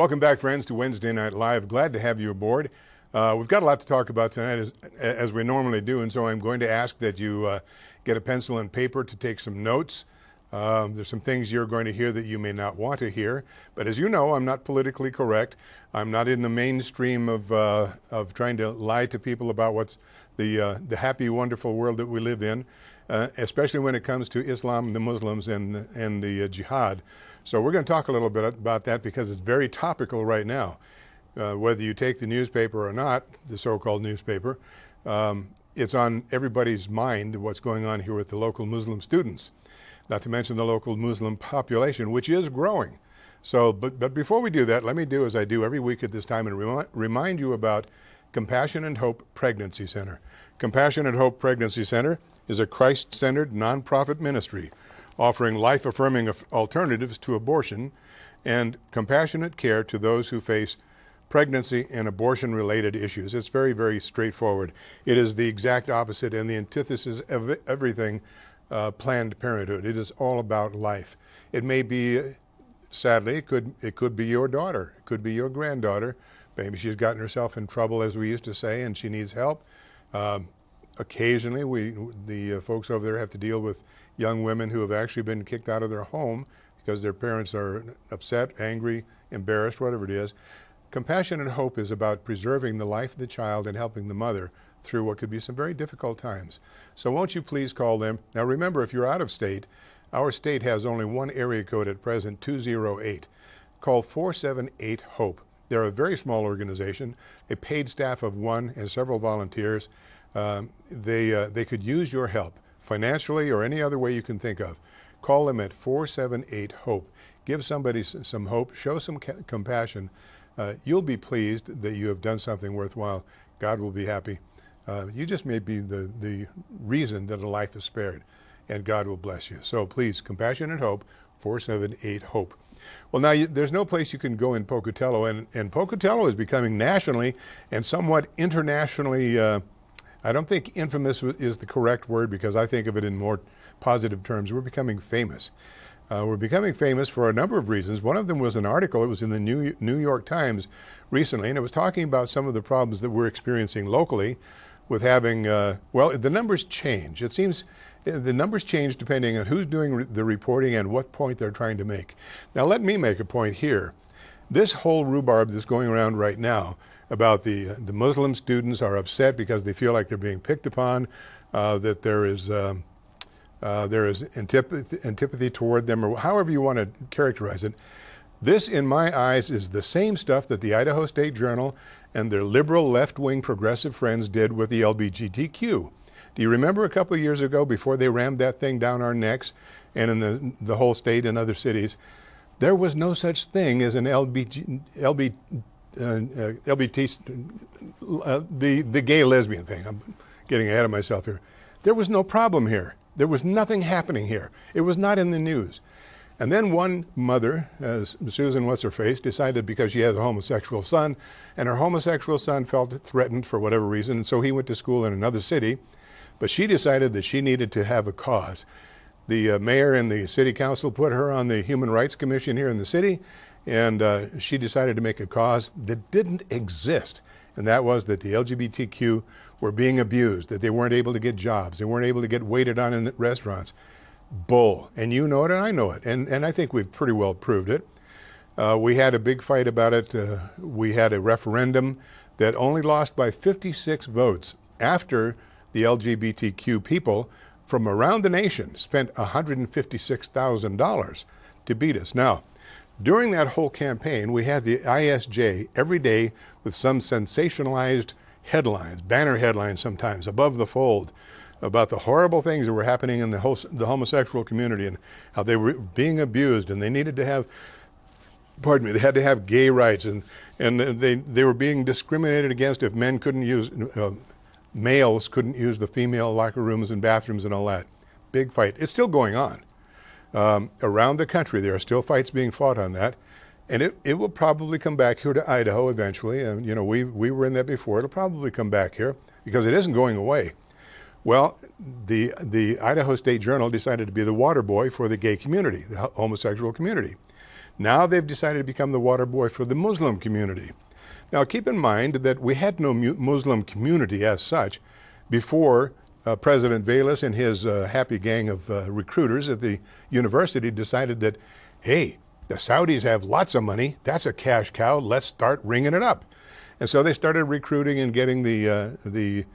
Welcome back, friends, to Wednesday Night Live. Glad to have you aboard. We've got a lot to talk about tonight, as we normally do, and so I'm going to ask that you get a pencil and paper to take some notes. There's some things you're going to hear that you may not want to hear, but as you know, I'm not politically correct. I'm not in the mainstream of trying to lie to people about what's the happy, wonderful world that we live in, especially when it comes to Islam, the Muslims, and the jihad. So we're going to talk a little bit about that because it's very topical right now. Whether you take the newspaper or not, the so-called newspaper, it's on everybody's mind what's going on here with the local Muslim students, not to mention the local Muslim population, which is growing. So, but before we do that, let me do as I do every week at this time and remind you about Compassion and Hope Pregnancy Center. Compassion and Hope Pregnancy Center is a Christ-centered nonprofit ministry offering life-affirming alternatives to abortion and compassionate care to those who face pregnancy and abortion-related issues. It's very, very straightforward. It is the exact opposite and the antithesis of everything Planned Parenthood. It is all about life. It may be, sadly, it could be your daughter. It could be your granddaughter. Maybe she's gotten herself in trouble, as we used to say, and she needs help. Occasionally, the folks over there have to deal with young women who have actually been kicked out of their home because their parents are upset, angry, embarrassed, whatever it is. Compassion and Hope is about preserving the life of the child and helping the mother through what could be some very difficult times. So won't you please call them? Now remember, if you're out of state, our state has only one area code at present, 208. Call 478-HOPE. They're a very small organization, a paid staff of one and several volunteers. They could use your help financially or any other way you can think of. Call them at 478-HOPE. Give somebody some hope, show some compassion. You'll be pleased that you have done something worthwhile. God will be happy. You just may be the reason that a life is spared, and God will bless you. So please, Compassion and Hope, 478-HOPE. Well, now, there's no place you can go in Pocatello, and Pocatello is becoming nationally and somewhat internationally, I don't think infamous is the correct word because I think of it in more positive terms. We're becoming famous. We're becoming famous for a number of reasons. One of them was an article. It was in the New York Times recently, and it was talking about some of the problems that we're experiencing locally with having, well, the numbers change. It seems the numbers change depending on who's doing the reporting and what point they're trying to make. Now, let me make a point here. This whole rhubarb that's going around right now about the Muslim students are upset because they feel like they're being picked upon, that there is antipathy toward them, or however you want to characterize it. This, in my eyes, is the same stuff that the Idaho State Journal and their liberal left-wing progressive friends did with the LGBTQ. Do you remember a couple of years ago, before they rammed that thing down our necks and in the whole state and other cities, there was no such thing as an the gay lesbian thing. I'm getting ahead of myself here. There was no problem here. There was nothing happening here. It was not in the news. And then one mother, Susan What's-Her-Face, decided because she has a homosexual son, and her homosexual son felt threatened for whatever reason, and so he went to school in another city. But she decided that she needed to have a cause. The mayor and the city council put her on the Human Rights Commission here in the city, and she decided to make a cause that didn't exist. And that was that the LGBTQ were being abused, that they weren't able to get jobs, they weren't able to get waited on in restaurants. Bull. And you know it and I know it. And I think we've pretty well proved it. We had a big fight about it. We had a referendum that only lost by 56 votes after the LGBTQ people from around the nation spent $156,000 to beat us. Now, during that whole campaign, we had the ISJ every day with some sensationalized headlines, banner headlines sometimes, above the fold, about the horrible things that were happening in the homosexual community and how they were being abused, and they needed to have, pardon me, they had to have gay rights, and they were being discriminated against if men couldn't use, males couldn't use the female locker rooms and bathrooms and all that. Big fight. It's still going on. Around the country, there are still fights being fought on that. And it will probably come back here to Idaho eventually. And, you know, we were in that before. It'll probably come back here because it isn't going away. Well, the Idaho State Journal decided to be the water boy for the gay community, the homosexual community. Now they've decided to become the water boy for the Muslim community. Now keep in mind that we had no Muslim community as such before President Velas and his happy gang of recruiters at the university decided that, hey, the Saudis have lots of money. That's a cash cow. Let's start ringing it up. And so they started recruiting and getting the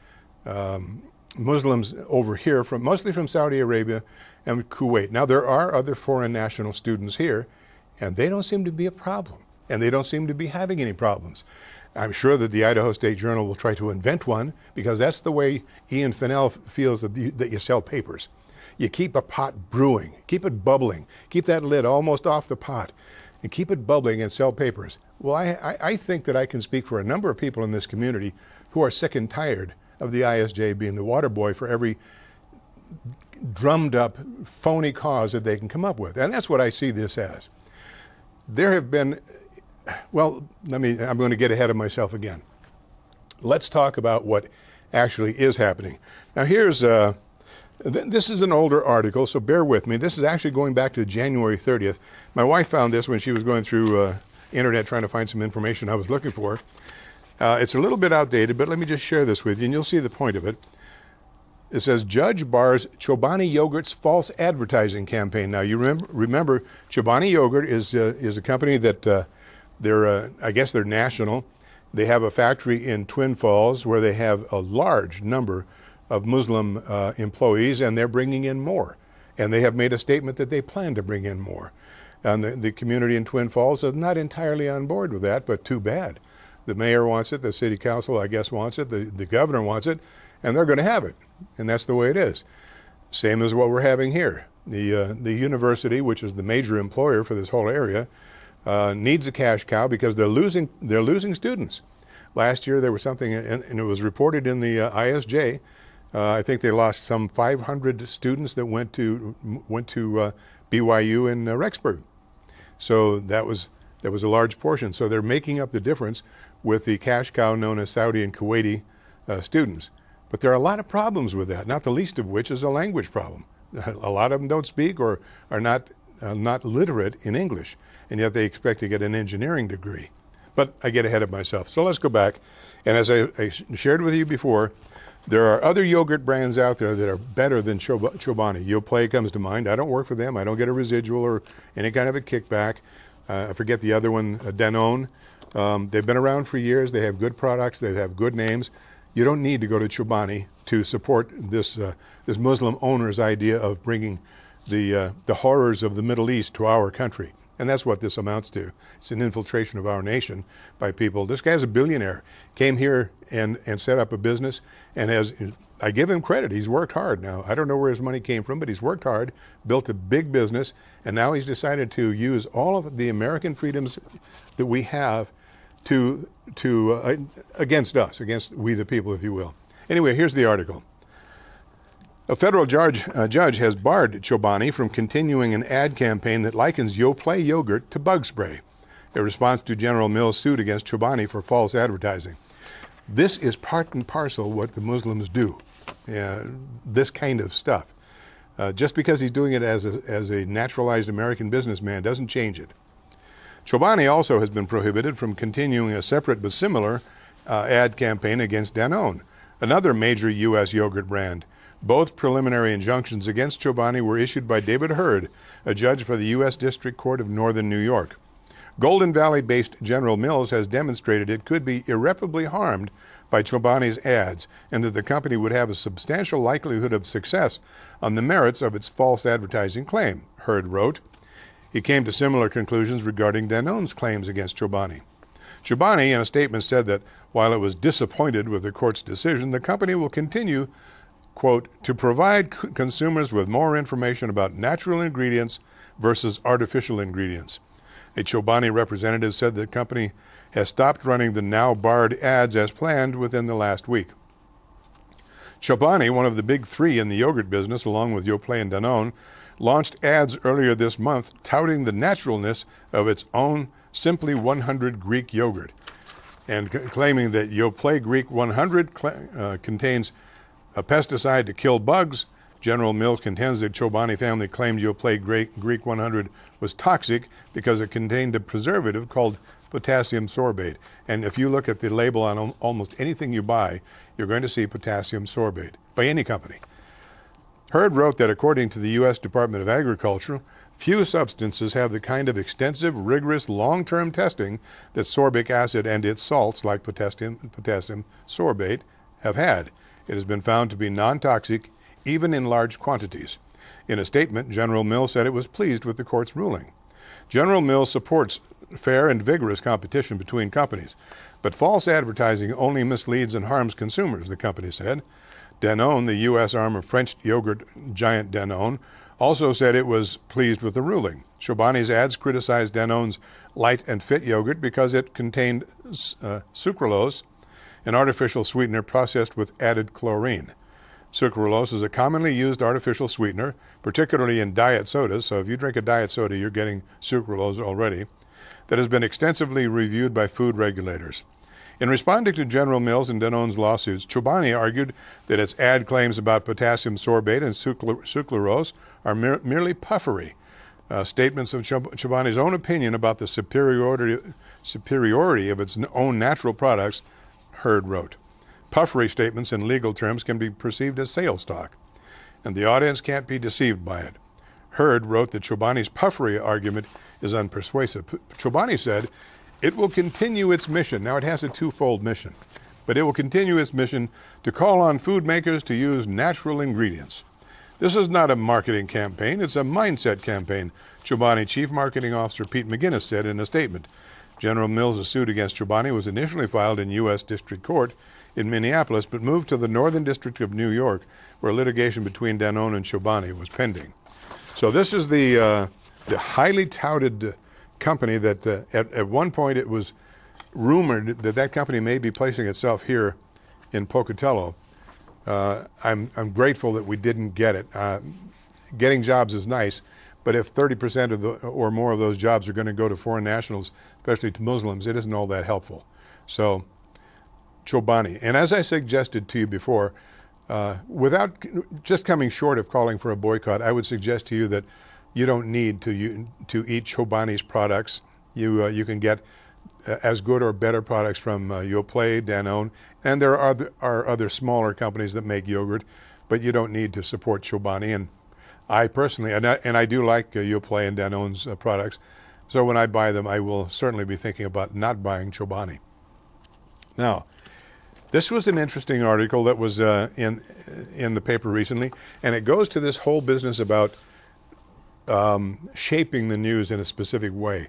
Muslims over here, mostly from Saudi Arabia and Kuwait. Now there are other foreign national students here, and they don't seem to be a problem. And they don't seem to be having any problems. I'm sure that the Idaho State Journal will try to invent one, because that's the way Ian Fennell feels that you sell papers. You keep a pot brewing, keep it bubbling, keep that lid almost off the pot, and keep it bubbling and sell papers. Well, I think that I can speak for a number of people in this community who are sick and tired of the ISJ being the water boy for every drummed up, phony cause that they can come up with. And that's what I see this as. There have been, well, I'm going to get ahead of myself again. Let's talk about what actually is happening. Now here's, this is an older article, so bear with me. This is actually going back to January 30th. My wife found this when she was going through internet trying to find some information I was looking for. It's a little bit outdated, but let me just share this with you and you'll see the point of it. It says, Judge bars Chobani Yogurt's false advertising campaign. Now you remember Chobani Yogurt is a company that I guess they're national. They have a factory in Twin Falls where they have a large number of Muslim employees, and they're bringing in more. And they have made a statement that they plan to bring in more. And the community in Twin Falls is not entirely on board with that, but too bad. The mayor wants it, the city council, I guess, wants it, the governor wants it, and they're going to have it. And that's the way it is. Same as what we're having here. The university, which is the major employer for this whole area, needs a cash cow because they're losing students. Last year there was something, and it was reported in the ISJ. I think they lost some 500 students that went to BYU in Rexburg. So that was a large portion. So they're making up the difference with the cash cow known as Saudi and Kuwaiti students. But there are a lot of problems with that, not the least of which is a language problem. A lot of them don't speak or are not literate in English, and yet they expect to get an engineering degree. But I get ahead of myself. So let's go back. And as I shared with you before, there are other yogurt brands out there that are better than Chobani. Yoplait comes to mind. I don't work for them. I don't get a residual or any kind of a kickback. I forget the other one, Danone. They've been around for years. They have good products. They have good names. You don't need to go to Chobani to support this Muslim owner's idea of bringing the horrors of the Middle East to our country. And that's what this amounts to. It's an infiltration of our nation by people. This guy's a billionaire, came here and set up a business, and I give him credit, he's worked hard. Now, I don't know where his money came from, but he's worked hard, built a big business, and now he's decided to use all of the American freedoms that we have against us, against we the people, if you will. Anyway, here's the article. A federal judge has barred Chobani from continuing an ad campaign that likens Yoplait yogurt to bug spray, a response to General Mills' suit against Chobani for false advertising. This is part and parcel what the Muslims do, this kind of stuff. Just because he's doing it as a naturalized American businessman doesn't change it. Chobani also has been prohibited from continuing a separate but similar ad campaign against Danone, another major U.S. yogurt brand. Both preliminary injunctions against Chobani were issued by David Hurd, a judge for the U.S. District Court of Northern New York. Golden Valley-based General Mills has demonstrated it could be irreparably harmed by Chobani's ads, and that the company would have a substantial likelihood of success on the merits of its false advertising claim, Hurd wrote. He came to similar conclusions regarding Danone's claims against Chobani. Chobani, in a statement, said that while it was disappointed with the court's decision, the company will continue, quote, to provide consumers with more information about natural ingredients versus artificial ingredients. A Chobani representative said the company has stopped running the now barred ads as planned within the last week. Chobani, one of the big three in the yogurt business, along with Yoplait and Danone, launched ads earlier this month touting the naturalness of its own Simply 100 Greek yogurt, and claiming that Yoplait Greek 100 contains a pesticide to kill bugs General Mills contends the Chobani family claimed Yoplait Greek 100 was toxic because it contained a preservative called potassium sorbate. And if you look at the label on almost anything you buy, you're going to see potassium sorbate by any company. Hurd wrote that according to the U.S. Department of Agriculture, few substances have the kind of extensive, rigorous, long-term testing that sorbic acid and its salts, like potassium sorbate, have had. It has been found to be non-toxic, even in large quantities. In a statement, General Mills said it was pleased with the court's ruling. General Mills supports fair and vigorous competition between companies, but false advertising only misleads and harms consumers, the company said. Danone, the U.S. arm of French yogurt giant Danone, also said it was pleased with the ruling. Chobani's ads criticized Danone's Light and Fit yogurt because it contained sucralose, an artificial sweetener processed with added chlorine. Sucralose is a commonly used artificial sweetener, particularly in diet sodas, so if you drink a diet soda, you're getting sucralose already, that has been extensively reviewed by food regulators. In responding to General Mills and Danone's lawsuits, Chobani argued that its ad claims about potassium sorbate and sucralose are merely puffery, statements of Chobani's own opinion about the superiority of its own natural products, Hurd wrote. Puffery statements in legal terms can be perceived as sales talk, and the audience can't be deceived by it. Hurd wrote that Chobani's puffery argument is unpersuasive. Chobani said it will continue its mission. Now, it has a twofold mission, but it will continue its mission to call on food makers to use natural ingredients. This is not a marketing campaign, it's a mindset campaign, Chobani Chief Marketing Officer Pete McGinnis said in a statement. General Mills' suit against Chobani was initially filed in U.S. District Court in Minneapolis, but moved to the Northern District of New York, where litigation between Danone and Chobani was pending. So this is the highly touted company that at one point it was rumored that that company may be placing itself here in Pocatello. I'm grateful that we didn't get it. Getting jobs is nice, but if 30% of or more of those jobs are going to go to foreign nationals, especially to Muslims, it isn't all that helpful. So, Chobani. And as I suggested to you before, without just coming short of calling for a boycott, I would suggest to you that you don't need to eat Chobani's products. You can get as good or better products from Yoplait, Danone, and there are other smaller companies that make yogurt, but you don't need to support Chobani. And I personally, and I do like Yoplait and Danone's products, so when I buy them, I will certainly be thinking about not buying Chobani. Now, this was an interesting article that was in the paper recently, and it goes to this whole business about shaping the news in a specific way.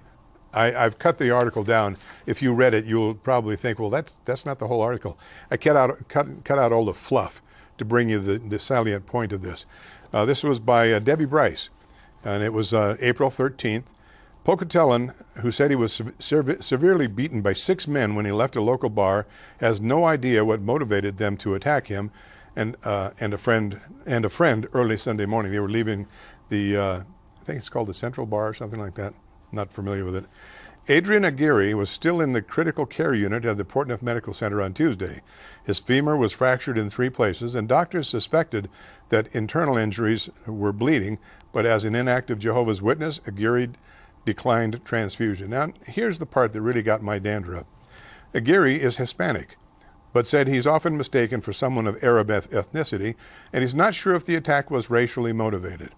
I've cut the article down. If you read it, you'll probably think, well, that's not the whole article. I cut out all the fluff to bring you the salient point of this. This was by Debbie Bryce, and it was April 13th. Pocatellan, who said he was severely beaten by 6 men when he left a local bar, has no idea what motivated them to attack him and a friend early Sunday morning. They were leaving the, I think it's called the Central Bar or something like that. Not familiar with it. Adrian Aguirre was still in the critical care unit at the Portneuf Medical Center on Tuesday. His femur was fractured in 3 places, and doctors suspected that internal injuries were bleeding, but as an inactive Jehovah's Witness, Aguirre declined transfusion. Now, here's the part that really got my dander up. Aguirre is Hispanic, but said he's often mistaken for someone of Arab ethnicity, and he's not sure if the attack was racially motivated.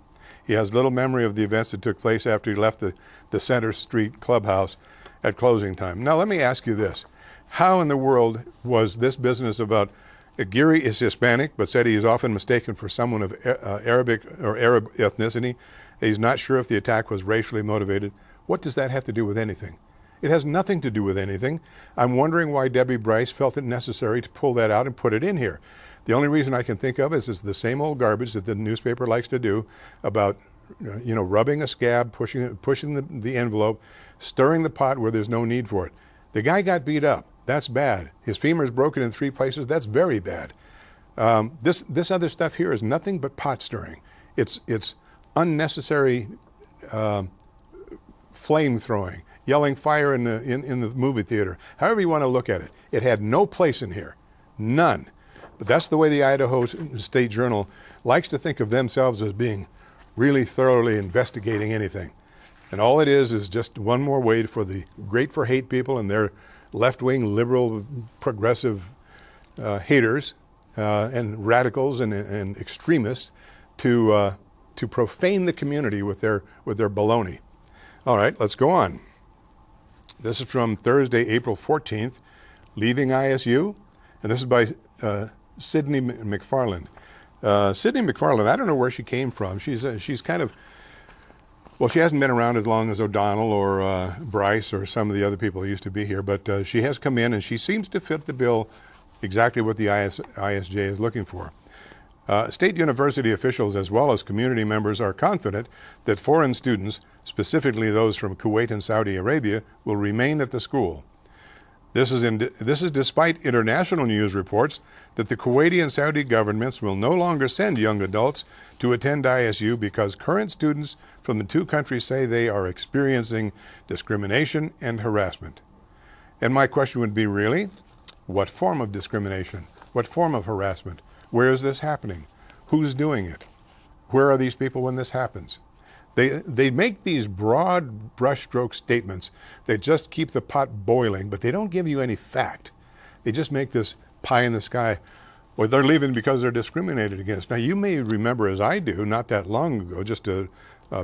He has little memory of the events that took place after he left the Center Street clubhouse at closing time. Now, let me ask you this. How in the world was this business about Aguirre is Hispanic, but said he is often mistaken for someone of Arab ethnicity? He's not sure if the attack was racially motivated. What does that have to do with anything? It has nothing to do with anything. I'm wondering why Debbie Bryce felt it necessary to pull that out and put it in here. The only reason I can think of is the same old garbage that the newspaper likes to do about, rubbing a scab, pushing the envelope, stirring the pot where there's no need for it. The guy got beat up. That's bad. His femur is broken in 3 places. That's very bad. This other stuff here is nothing but pot stirring. It's unnecessary flame throwing, yelling fire in the movie theater. However you want to look at it, it had no place in here, none. But that's the way the Idaho State Journal likes to think of themselves as being really thoroughly investigating anything. And all it is just one more way for the great for hate people and their left-wing, liberal, progressive haters and radicals and extremists to profane the community with their baloney. All right, let's go on. This is from Thursday, April 14th, Leaving ISU, and this is by Sydney McFarland. Sydney McFarland, I don't know where she came from. She's kind of, well, she hasn't been around as long as O'Donnell or Bryce or some of the other people who used to be here, but she has come in and she seems to fit the bill exactly what the ISJ is looking for. State university officials as well as community members are confident that foreign students, specifically those from Kuwait and Saudi Arabia, will remain at the school. This is despite international news reports that the Kuwaiti and Saudi governments will no longer send young adults to attend ISU because current students from the two countries say they are experiencing discrimination and harassment. And my question would be, really? What form of discrimination? What form of harassment? Where is this happening? Who's doing it? Where are these people when this happens? They make these broad brushstroke statements that just keep the pot boiling, but they don't give you any fact. They just make this pie in the sky. Well, they're leaving because they're discriminated against. Now, you may remember, as I do, not that long ago, just a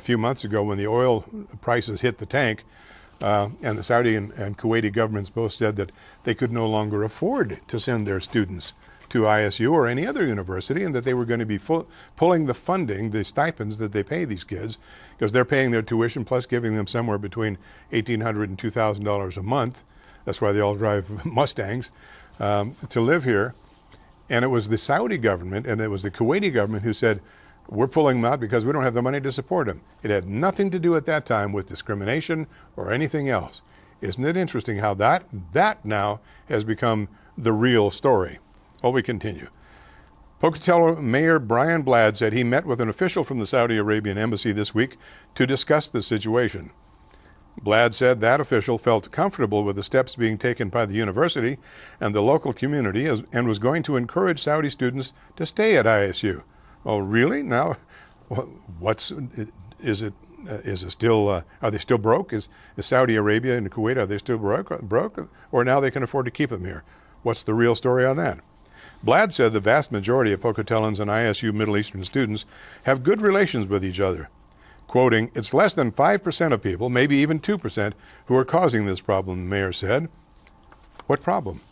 few months ago, when the oil prices hit the tank, and the Saudi and Kuwaiti governments both said that they could no longer afford to send their students to ISU or any other university, and that they were going to be pulling the funding, the stipends that they pay these kids, because they're paying their tuition plus giving them somewhere between $1,800 and $2,000 a month. That's why they all drive Mustangs to live here. And it was the Saudi government and it was the Kuwaiti government who said, we're pulling them out because we don't have the money to support them. It had nothing to do at that time with discrimination or anything else. Isn't it interesting how that now has become the real story? Well, we continue. Pocatello Mayor Brian Bladd said he met with an official from the Saudi Arabian embassy this week to discuss the situation. Bladd said that official felt comfortable with the steps being taken by the university and the local community and was going to encourage Saudi students to stay at ISU. Oh, really? Now, is it still, are they still broke? Is Saudi Arabia and Kuwait, are they still broke? Or now they can afford to keep them here? What's the real story on that? Bladd said the vast majority of Pocatelloans and ISU Middle Eastern students have good relations with each other. Quoting, it's less than 5% of people, maybe even 2%, who are causing this problem, the mayor said. What problem?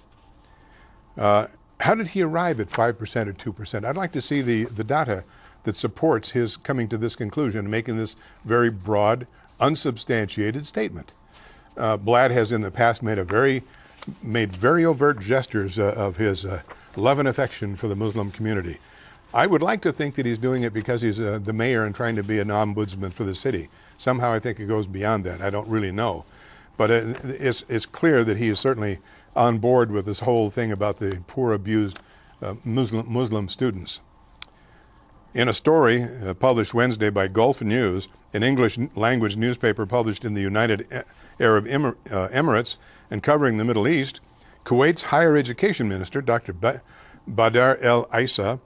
How did he arrive at 5% or 2%? I'd like to see the data that supports his coming to this conclusion and making this very broad, unsubstantiated statement. Bladd has in the past made very overt gestures of his love and affection for the Muslim community. I would like to think that he's doing it because he's the mayor and trying to be an ombudsman for the city. Somehow I think it goes beyond that. I don't really know. But it's clear that he is certainly on board with this whole thing about the poor, abused Muslim students. In a story published Wednesday by Gulf News, an English language newspaper published in the United Arab Emirates and covering the Middle East, Kuwait's higher education minister, Dr. Badar El-Isa,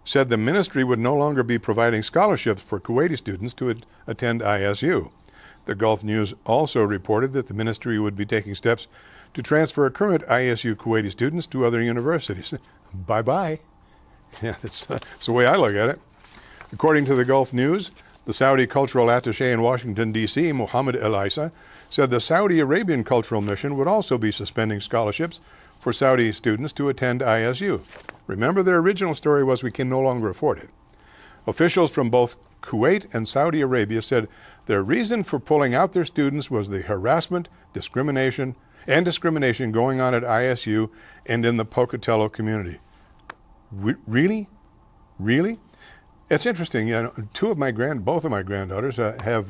said the ministry would no longer be providing scholarships for Kuwaiti students to attend ISU. The Gulf News also reported that the ministry would be taking steps to transfer current ISU Kuwaiti students to other universities. Bye-bye. Yeah, that's the way I look at it. According to the Gulf News, the Saudi cultural attaché in Washington, D.C., Mohammed El-Isa, said the Saudi Arabian Cultural Mission would also be suspending scholarships for Saudi students to attend ISU. Remember, their original story was we can no longer afford it. Officials from both Kuwait and Saudi Arabia said their reason for pulling out their students was the harassment, discrimination going on at ISU and in the Pocatello community. Really? Really? It's interesting. You know, both of my granddaughters have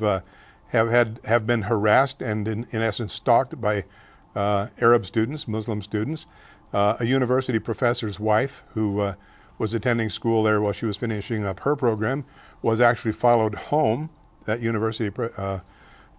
been harassed and in essence stalked by Arab students, Muslim students. A university professor's wife who was attending school there while she was finishing up her program was actually followed home. That university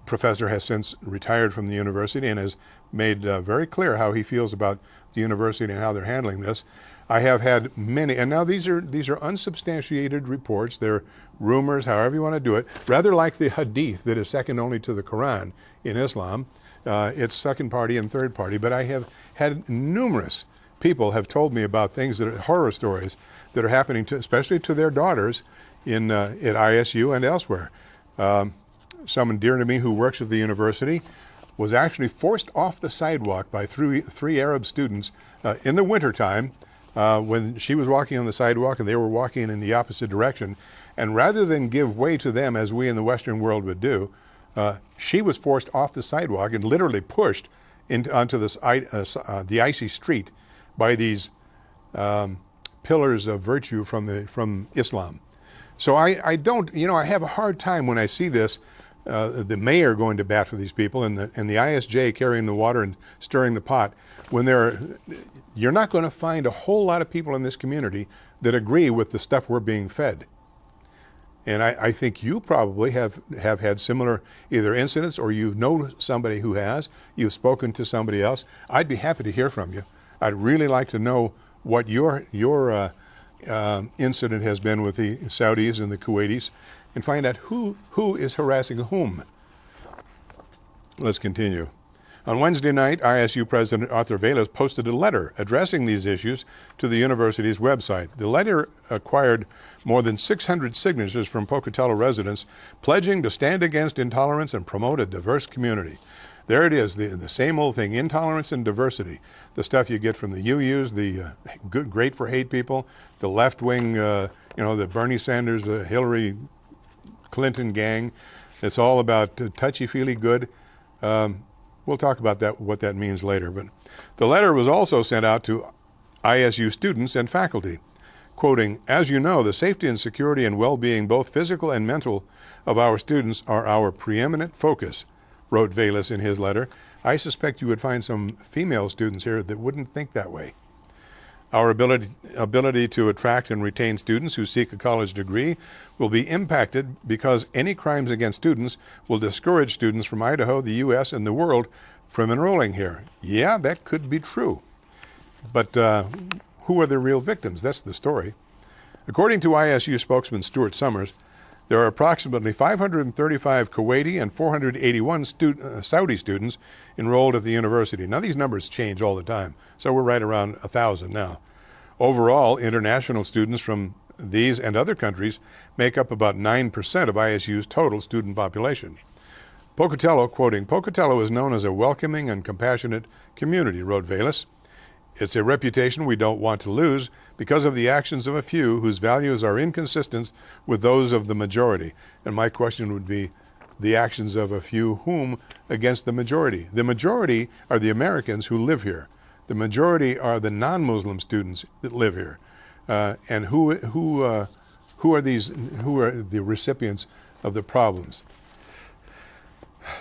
professor has since retired from the university and has made very clear how he feels about the university and how they're handling this. I have had many, and now these are unsubstantiated reports. They're rumors, however you want to do it. Rather like the Hadith that is second only to the Quran in Islam. It's second party and third party. But I have had numerous people have told me about things that are horror stories that are happening to, especially to their daughters at ISU and elsewhere. Someone dear to me who works at the university was actually forced off the sidewalk by three Arab students in the wintertime when she was walking on the sidewalk and they were walking in the opposite direction. And rather than give way to them as we in the Western world would do, she was forced off the sidewalk and literally pushed onto the icy street by these pillars of virtue from Islam. So I don't, I have a hard time when I see this, the mayor going to bat for these people and the ISJ carrying the water and stirring the pot, when you're not going to find a whole lot of people in this community that agree with the stuff we're being fed. And I think you probably have had similar either incidents, or you know somebody who has, you've spoken to somebody else. I'd be happy to hear from you. I'd really like to know what your incident has been with the Saudis and the Kuwaitis, and find out who is harassing whom. Let's continue. On Wednesday night, ISU President Arthur Velas posted a letter addressing these issues to the university's website. The letter acquired more than 600 signatures from Pocatello residents pledging to stand against intolerance and promote a diverse community. There it is, the same old thing, intolerance and diversity. The stuff you get from the UUs, the great for hate people, the left wing, the Bernie Sanders, Hillary Clinton gang. It's all about touchy-feely good. We'll talk about what that means later. But the letter was also sent out to ISU students and faculty, quoting, "As you know, the safety and security and well-being, both physical and mental, of our students are our preeminent focus," wrote Velas in his letter. I suspect you would find some female students here that wouldn't think that way. Our ability to attract and retain students who seek a college degree will be impacted because any crimes against students will discourage students from Idaho, the U.S., and the world from enrolling here. Yeah, that could be true. But who are the real victims? That's the story. According to ISU spokesman Stuart Summers, there are approximately 535 Kuwaiti and 481 Saudi students enrolled at the university. Now, these numbers change all the time, so we're right around 1,000 now. Overall, international students from these and other countries make up about 9% of ISU's total student population. Pocatello, quoting, "Pocatello is known as a welcoming and compassionate community," wrote Velas. "It's a reputation we don't want to lose because of the actions of a few whose values are inconsistent with those of the majority." And my question would be, the actions of a few whom against the majority? The majority are the Americans who live here. The majority are the non-Muslim students that live here. And who are the recipients of the problems?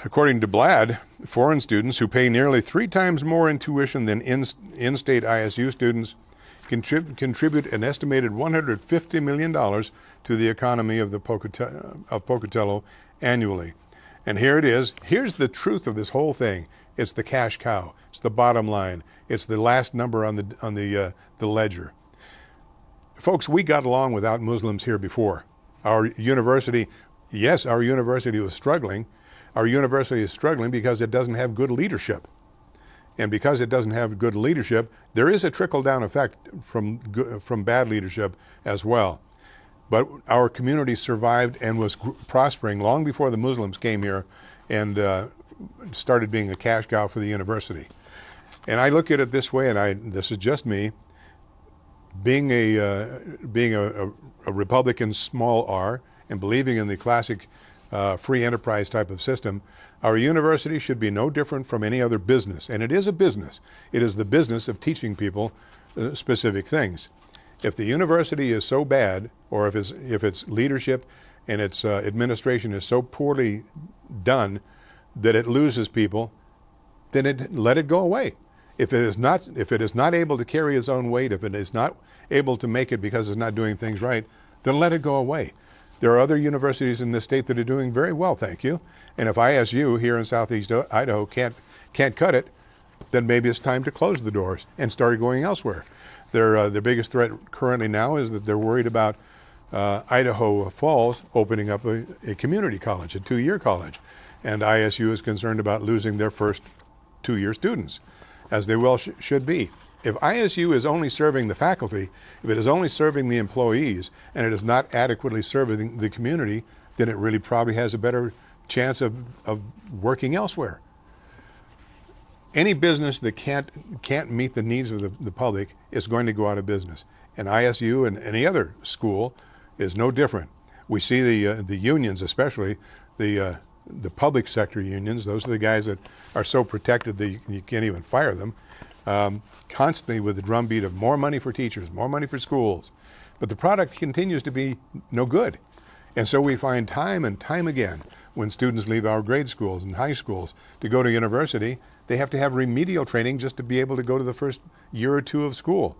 According to Blad, foreign students who pay nearly 3 times more in tuition than in-state ISU students contribute an estimated $150 million to the economy of Pocatello annually. And here it is. Here's the truth of this whole thing. It's the cash cow. It's the bottom line. It's the last number on the ledger. Folks, we got along without Muslims here before. Our university was struggling. Our university is struggling because it doesn't have good leadership. And because it doesn't have good leadership, there is a trickle-down effect from bad leadership as well. But our community survived and was prospering long before the Muslims came here and started being a cash cow for the university. And I look at it this way, and this is just me, being a Republican small r and believing in the classic free enterprise type of system, our university should be no different from any other business. And it is a business. It is the business of teaching people specific things. If the university is so bad, or if its leadership and its administration is so poorly done that it loses people, then let it go away. If it is not able to carry its own weight, if it is not able to make it because it's not doing things right, then let it go away. There are other universities in this state that are doing very well, thank you. And if ISU here in Southeast Idaho can't cut it, then maybe it's time to close the doors and start going elsewhere. Their biggest threat currently now is that they're worried about Idaho Falls opening up a community college, a 2-year college. And ISU is concerned about losing their first 2-year students, as they well should be. If ISU is only serving the faculty, if it is only serving the employees, and it is not adequately serving the community, then it really probably has a better chance of working elsewhere. Any business that can't meet the needs of the public is going to go out of business. And ISU and any other school is no different. We see the unions, especially the public sector unions. Those are the guys that are so protected that you can't even fire them. Constantly with the drumbeat of more money for teachers, more money for schools. But the product continues to be no good. And so we find time and time again when students leave our grade schools and high schools to go to university, they have to have remedial training just to be able to go to the first year or two of school.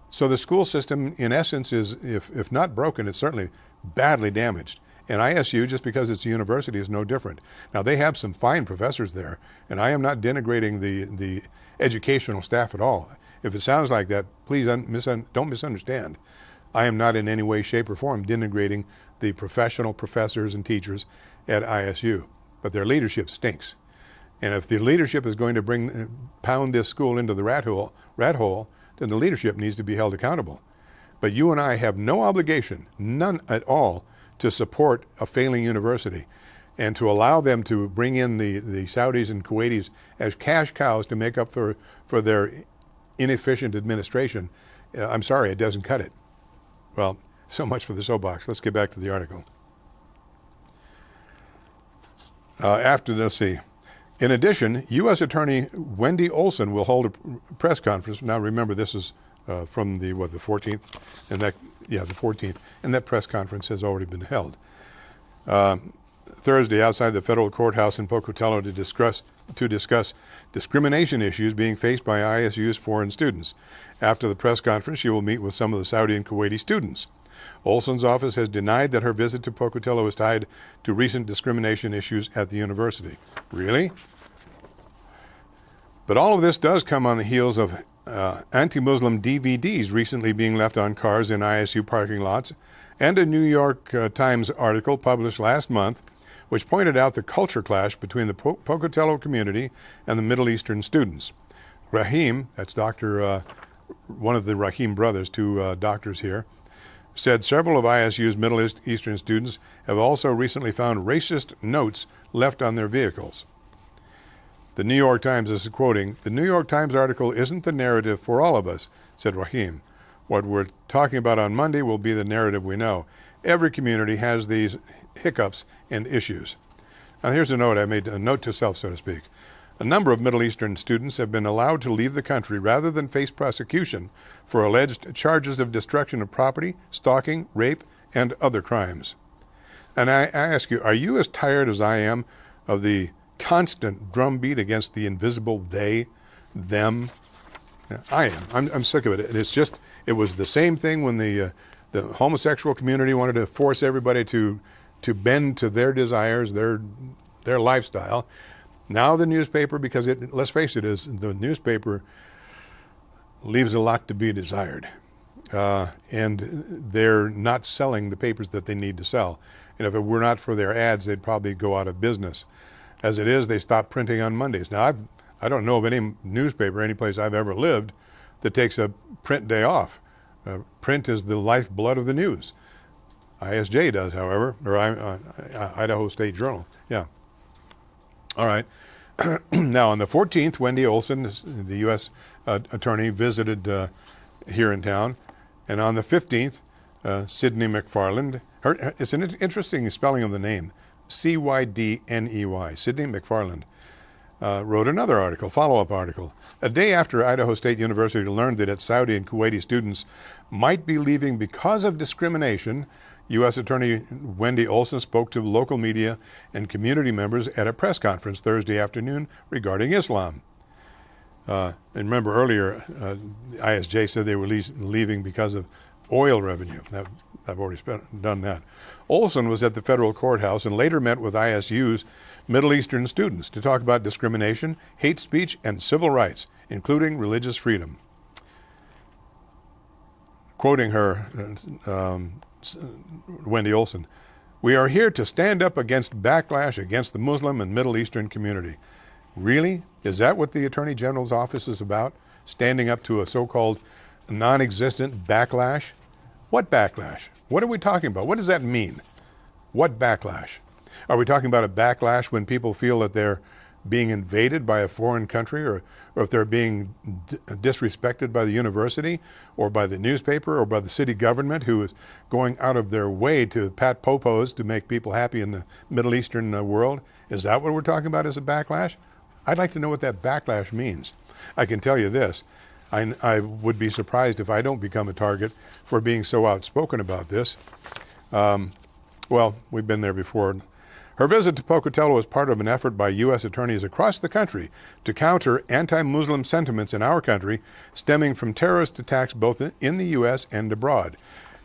So the school system, in essence, is, if not broken, it's certainly badly damaged. And ISU, just because it's a university, is no different. Now, they have some fine professors there, and I am not denigrating the educational staff at all. If it sounds like that, please don't misunderstand. I am not in any way, shape, or form denigrating the professional professors and teachers at ISU, but their leadership stinks. And if the leadership is going to pound this school into the rat hole, then the leadership needs to be held accountable. But you and I have no obligation, none at all, to support a failing university and to allow them to bring in the Saudis and Kuwaitis as cash cows to make up for their inefficient administration. I'm sorry, it doesn't cut it. Well, so much for the soapbox. Let's get back to the article. Let's see. In addition, U.S. Attorney Wendy Olson will hold a press conference. Now, remember, this is from the 14th, and the 14th, and that press conference has already been held Thursday outside the federal courthouse in Pocatello to discuss discrimination issues being faced by ISU's foreign students. After the press conference, she will meet with some of the Saudi and Kuwaiti students. Olson's office has denied that her visit to Pocatello is tied to recent discrimination issues at the university. Really? But all of this does come on the heels of anti-Muslim DVDs recently being left on cars in ISU parking lots, and a New York Times article published last month which pointed out the culture clash between the Pocatello community and the Middle Eastern students. Rahim, that's one of the Rahim brothers, two doctors here, said several of ISU's Middle Eastern students have also recently found racist notes left on their vehicles. The New York Times is quoting, "The New York Times article isn't the narrative for all of us," said Rahim. "What we're talking about on Monday will be the narrative we know. Every community has these hiccups and issues." Now here's a note I made, a note to self, so to speak. A number of Middle Eastern students have been allowed to leave the country rather than face prosecution for alleged charges of destruction of property, stalking, rape, and other crimes. And I ask you, are you as tired as I am of the constant drumbeat against the invisible they, them? Yeah, I am. I'm sick of it. It was the same thing when the homosexual community wanted to force everybody to bend to their desires, their lifestyle. Now the newspaper, because let's face it, the newspaper leaves a lot to be desired. And they're not selling the papers that they need to sell. And if it were not for their ads, they'd probably go out of business. As it is, they stopped printing on Mondays. Now, I don't know of any newspaper, any place I've ever lived, that takes a print day off. Print is the lifeblood of the news. ISJ does, however, or Idaho State Journal. Yeah. All right. Now, on the 14th, Wendy Olson, the U.S. attorney, visited here in town. And on the 15th, Sydney McFarland, it's an interesting spelling of the name, C-Y-D-N-E-Y, Sydney McFarland, wrote another article, follow-up article. A day after Idaho State University learned that its Saudi and Kuwaiti students might be leaving because of discrimination, U.S. Attorney Wendy Olson spoke to local media and community members at a press conference Thursday afternoon regarding Islam. And remember earlier, ISJ said they were leaving because of oil revenue. I've already done that. Olson was at the federal courthouse and later met with ISU's Middle Eastern students to talk about discrimination, hate speech, and civil rights, including religious freedom. quoting her, Wendy Olson, "We are here to stand up against backlash against the Muslim and Middle Eastern community." Really? Is that what the Attorney General's office is about? Standing up to a so-called non-existent backlash? What backlash? What are we talking about? What does that mean? What backlash? Are we talking about a backlash when people feel that they're being invaded by a foreign country, or if they're being disrespected by the university or by the newspaper or by the city government, who is going out of their way to pat popos to make people happy in the Middle Eastern world? Is that what we're talking about as a backlash? I'd like to know what that backlash means. I can tell you this. I would be surprised if I don't become a target for being so outspoken about this. Well, we've been there before. Her visit to Pocatello was part of an effort by U.S. attorneys across the country to counter anti-Muslim sentiments in our country stemming from terrorist attacks both in the U.S. and abroad.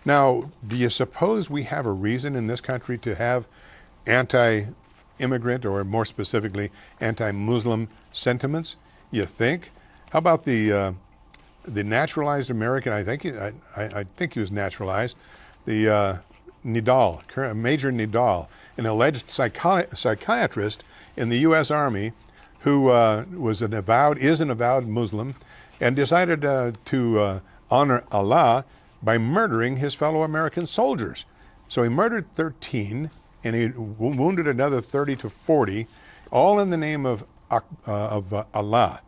Now, do you suppose we have a reason in this country to have anti-immigrant, or more specifically, anti-Muslim sentiments? You think? How about the naturalized American? I think he was naturalized. The Nidal, Major Nidal, an alleged psychiatrist in the U.S. Army, who is an avowed Muslim, and decided to honor Allah by murdering his fellow American soldiers. So he murdered 13, and he wounded another 30 to 40, all in the name of Allah.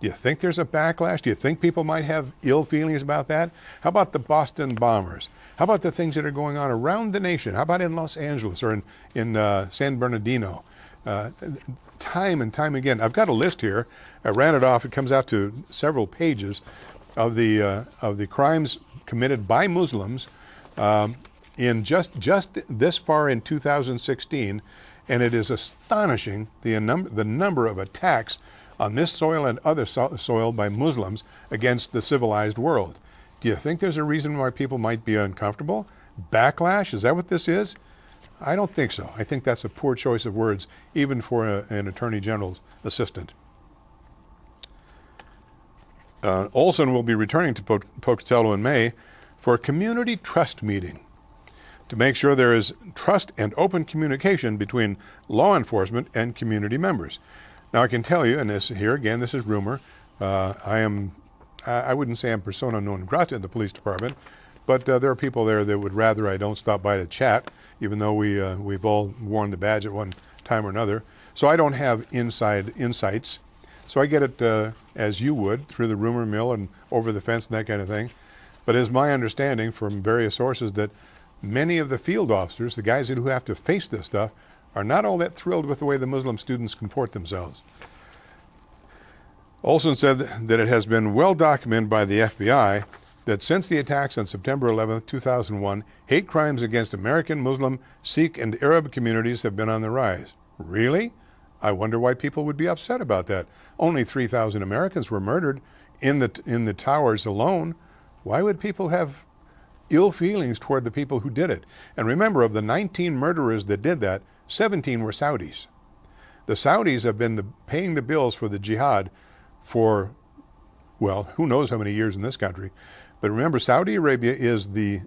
Do you think there's a backlash? Do you think people might have ill feelings about that? How about the Boston bombers? How about the things that are going on around the nation? How about in Los Angeles or in San Bernardino? Time and time again. I've got a list here. I ran it off. It comes out to several pages of the crimes committed by Muslims in just this far in 2016, and it is astonishing the number of attacks on this soil and other soil by Muslims against the civilized world. Do you think there's a reason why people might be uncomfortable? Backlash? Is that what this is? I don't think so. I think that's a poor choice of words, even for an Attorney General's assistant. Olson will be returning to Pocatello in May for a community trust meeting to make sure there is trust and open communication between law enforcement and community members. Now, I can tell you, and this here again, this is rumor. I wouldn't say I'm persona non grata in the police department, but there are people there that would rather I don't stop by to chat, even though we've all worn the badge at one time or another. So I don't have inside insights. So I get it as you would, through the rumor mill and over the fence and that kind of thing. But it's my understanding from various sources that many of the field officers, the guys who have to face this stuff, are not all that thrilled with the way the Muslim students comport themselves. Olson said that it has been well documented by the FBI that since the attacks on September 11, 2001, hate crimes against American, Muslim, Sikh, and Arab communities have been on the rise. Really? I wonder why people would be upset about that. Only 3,000 Americans were murdered in the towers alone. Why would people have ill feelings toward the people who did it? And remember, of the 19 murderers that did that, 17 were Saudis. The Saudis have been paying the bills for the jihad for, well, who knows how many years in this country. But remember, Saudi Arabia is the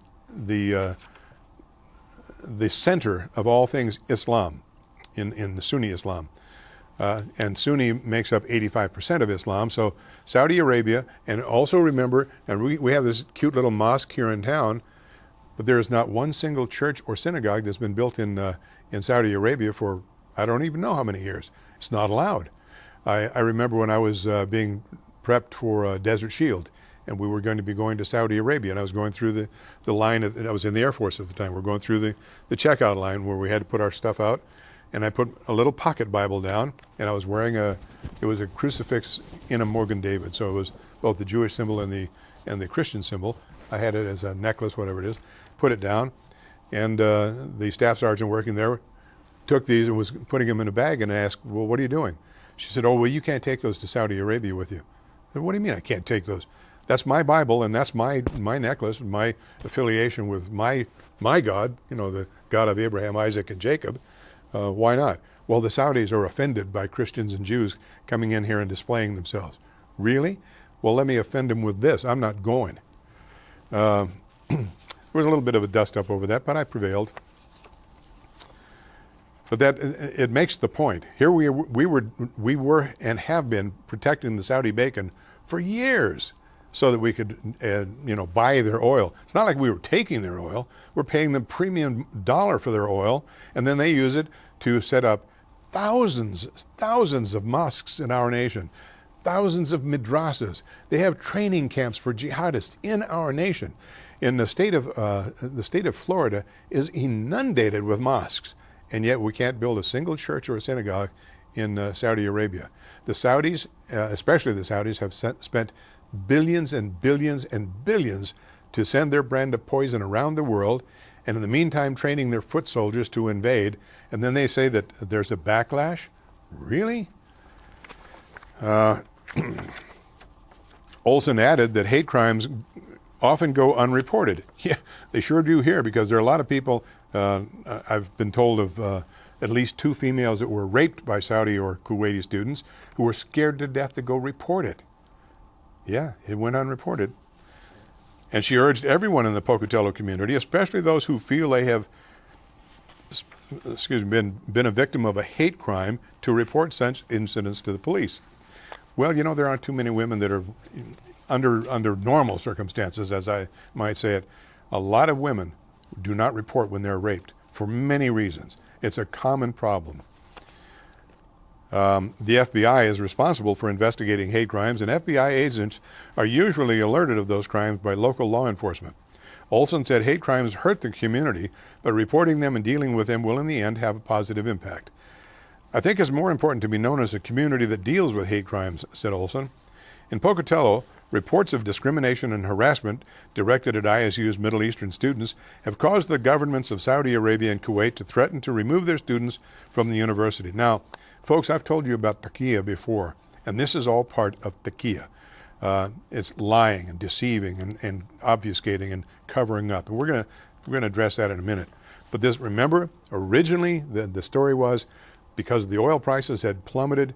center of all things Islam, in the Sunni Islam. And Sunni makes up 85% of Islam. So Saudi Arabia, and also remember, and we have this cute little mosque here in town, but there is not one single church or synagogue that's been built in Saudi Arabia for I don't even know how many years. It's not allowed. I remember when I was being prepped for Desert Shield, and we were going to be going to Saudi Arabia, and I was going through the line, and I was in the Air Force at the time. We're going through the checkout line where we had to put our stuff out, and I put a little pocket Bible down, and I was wearing it was a crucifix in a Morgan David, so it was both the Jewish symbol and the Christian symbol. I had it as a necklace, whatever it is, put it down, and the staff sergeant working there took these and was putting them in a bag, and I asked, well, what are you doing? She said, oh, well, you can't take those to Saudi Arabia with you. I said, what do you mean I can't take those? That's my Bible, and that's my necklace, my affiliation with my God, the God of Abraham, Isaac, and Jacob. Why not? Well, the Saudis are offended by Christians and Jews coming in here and displaying themselves. Really? Well, let me offend them with this. I'm not going. There was a little bit of a dust-up over that, but I prevailed. But that it makes the point. Here we were and have been protecting the Saudi bacon for years, so that we could, buy their oil. It's not like we were taking their oil. We're paying them premium dollar for their oil, and then they use it to set up thousands of mosques in our nation, thousands of madrasas. They have training camps for jihadists in our nation. In the state of Florida is inundated with mosques, and yet we can't build a single church or a synagogue in Saudi Arabia. The Saudis, especially the Saudis, have spent billions and billions and billions to send their brand of poison around the world, and in the meantime training their foot soldiers to invade, and then they say that there's a backlash? Really? Olson added that hate crimes often go unreported. Yeah, they sure do here, because there are a lot of people, I've been told of at least 2 females that were raped by Saudi or Kuwaiti students who were scared to death to go report it. Yeah, it went unreported. And she urged everyone in the Pocatello community, especially those who feel they have been a victim of a hate crime, to report such incidents to the police. Well, there aren't too many women that are under normal circumstances, as I might say it. A lot of women do not report when they're raped for many reasons. It's a common problem. The FBI is responsible for investigating hate crimes, and FBI agents are usually alerted of those crimes by local law enforcement. Olson said hate crimes hurt the community, but reporting them and dealing with them will in the end have a positive impact. I think it's more important to be known as a community that deals with hate crimes, said Olson. In Pocatello, reports of discrimination and harassment directed at ISU's Middle Eastern students have caused the governments of Saudi Arabia and Kuwait to threaten to remove their students from the university. Now, folks, I've told you about taqiyya before, and this is all part of taqiyya. It's lying and deceiving and obfuscating and covering up. And we're gonna address that in a minute. But this, remember, originally the story was because the oil prices had plummeted,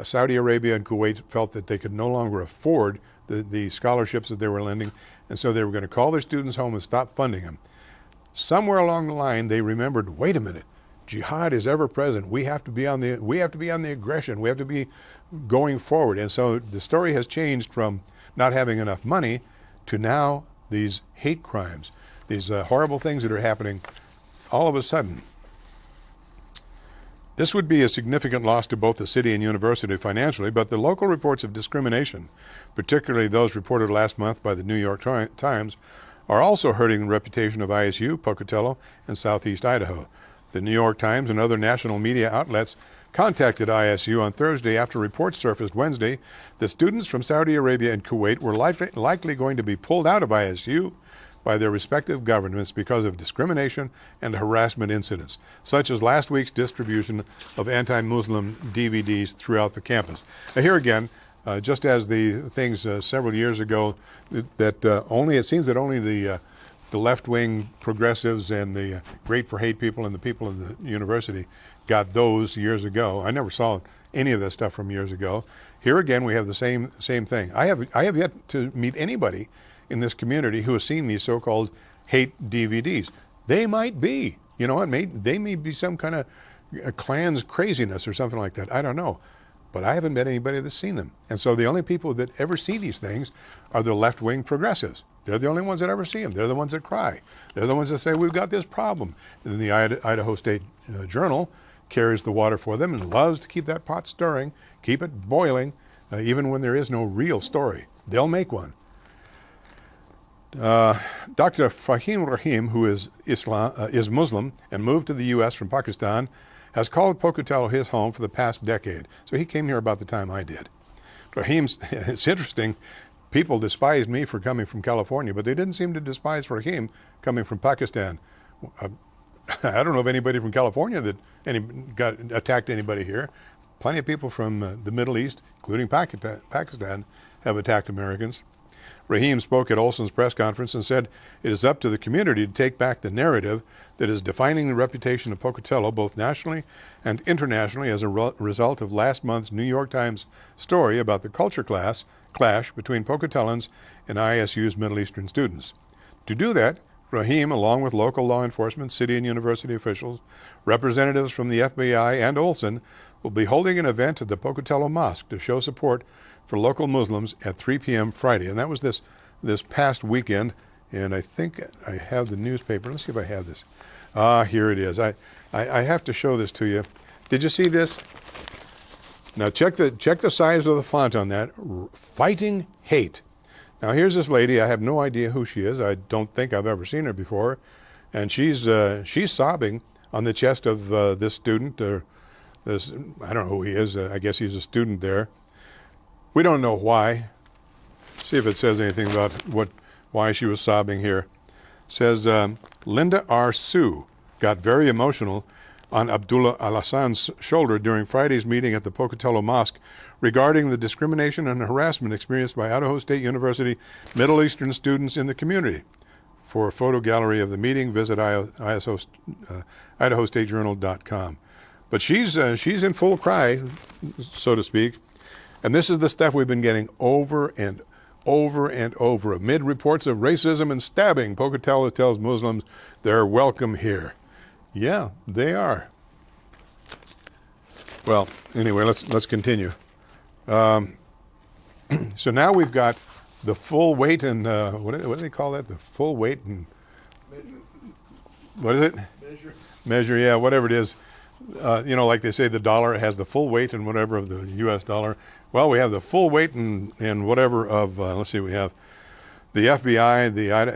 Saudi Arabia and Kuwait felt that they could no longer afford the scholarships that they were lending, and so they were going to call their students home and stop funding them. Somewhere along the line, they remembered, wait a minute, jihad is ever present. We have to be on the aggression. We have to be going forward. And so the story has changed from not having enough money to now these hate crimes, these horrible things that are happening all of a sudden. This would be a significant loss to both the city and university financially, but the local reports of discrimination, particularly those reported last month by the New York Times, are also hurting the reputation of ISU, Pocatello, and Southeast Idaho. The New York Times and other national media outlets contacted ISU on Thursday after reports surfaced Wednesday that students from Saudi Arabia and Kuwait were likely going to be pulled out of ISU by their respective governments because of discrimination and harassment incidents, such as last week's distribution of anti-Muslim DVDs throughout the campus. Now here again, just as the things several years ago that it seems that only the left-wing progressives and the great for hate people and the people in the university got those years ago. I never saw any of that stuff from years ago. Here again, we have the same thing. I have yet to meet anybody in this community who has seen these so-called hate DVDs. They might be, they may be some kind of Klan's craziness or something like that. I don't know. But I haven't met anybody that's seen them. And so the only people that ever see these things are the left-wing progressives. They're the only ones that ever see them. They're the ones that cry. They're the ones that say, we've got this problem. And then the Idaho State Journal carries the water for them and loves to keep that pot stirring, keep it boiling, even when there is no real story. They'll make one. Dr. Fahim Rahim, who is Muslim and moved to the U.S. from Pakistan, has called Pocatello his home for the past decade. So he came here about the time I did. It's interesting, people despised me for coming from California, but they didn't seem to despise Rahim coming from Pakistan. I don't know of anybody from California that attacked anybody here. Plenty of people from the Middle East, including Pakistan, have attacked Americans. Rahim spoke at Olson's press conference and said it is up to the community to take back the narrative that is defining the reputation of Pocatello both nationally and internationally as a result of last month's New York Times story about the culture clash between Pocatellans and ISU's Middle Eastern students. To do that, Rahim, along with local law enforcement, city and university officials, representatives from the FBI, and Olson, will be holding an event at the Pocatello Mosque to show support for local Muslims at 3 p.m. Friday. And that was this past weekend. And I think I have the newspaper. Let's see if I have this. Here it is. I have to show this to you. Did you see this? Now check the size of the font on that. Fighting hate. Now here's this lady. I have no idea who she is. I don't think I've ever seen her before, and she's sobbing on the chest of this student. This, I don't know who he is. I guess he's a student there. We don't know why. See if it says anything about why she was sobbing here. It says Linda R. Sue got very emotional on Abdullah Al-Hassan's shoulder during Friday's meeting at the Pocatello Mosque regarding the discrimination and harassment experienced by Idaho State University Middle Eastern students in the community. For a photo gallery of the meeting, visit IdahoStateJournal.com. But she's in full cry, so to speak, and this is the stuff we've been getting over and over and over. Amid reports of racism and stabbing, Pocatello tells Muslims they're welcome here. Yeah, they are. Well, anyway, let's continue. So now we've got the full weight and what do they call that? The full weight and what is it? Measure, yeah, whatever it is. Like they say, the dollar has the full weight and whatever of the U.S. dollar. Well, we have the full weight and whatever of. Let's see, we have the FBI,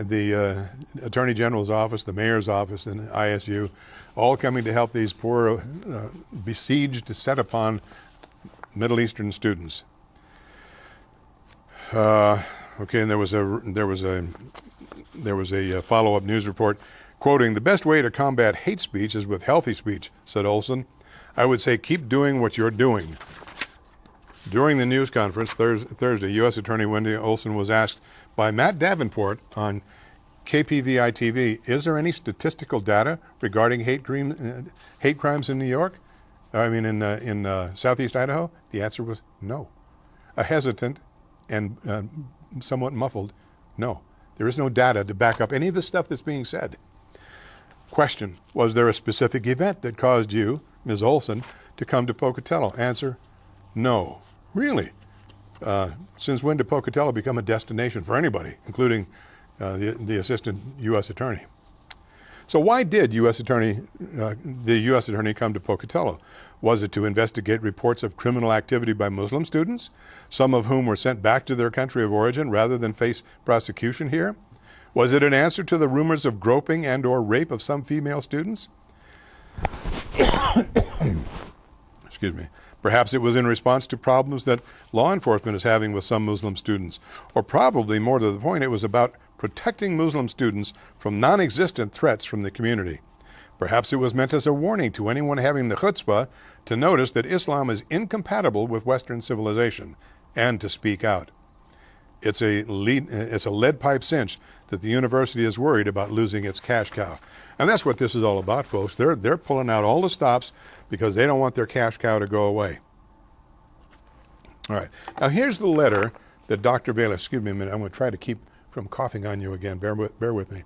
the Attorney General's office, the Mayor's office, and ISU, all coming to help these poor, besieged, set upon Middle Eastern students. Okay, and there was a follow-up news report quoting, "The best way to combat hate speech is with healthy speech," said Olson. "I would say keep doing what you're doing." During the news conference Thursday, U.S. Attorney Wendy Olson was asked by Matt Davenport on KPVI TV, "Is there any statistical data regarding hate crimes in New York? In Southeast Idaho?" The answer was no. A hesitant and somewhat muffled no. There is no data to back up any of the stuff that's being said. Question: was there a specific event that caused you, Ms. Olson, to come to Pocatello? Answer: no. Really? Since when did Pocatello become a destination for anybody, including the assistant U.S. attorney? So why did the U.S. attorney come to Pocatello? Was it to investigate reports of criminal activity by Muslim students, some of whom were sent back to their country of origin rather than face prosecution here? Was it an answer to the rumors of groping and or rape of some female students? Excuse me. Perhaps it was in response to problems that law enforcement is having with some Muslim students. Or probably more to the point, it was about protecting Muslim students from non-existent threats from the community. Perhaps it was meant as a warning to anyone having the chutzpah to notice that Islam is incompatible with Western civilization and to speak out. It's a lead pipe cinch that the university is worried about losing its cash cow. And that's what this is all about, folks. They're pulling out all the stops because they don't want their cash cow to go away. All right. Now here's the letter that Dr. Bayless, excuse me a minute, I'm going to try to keep from coughing on you again. Bear with me.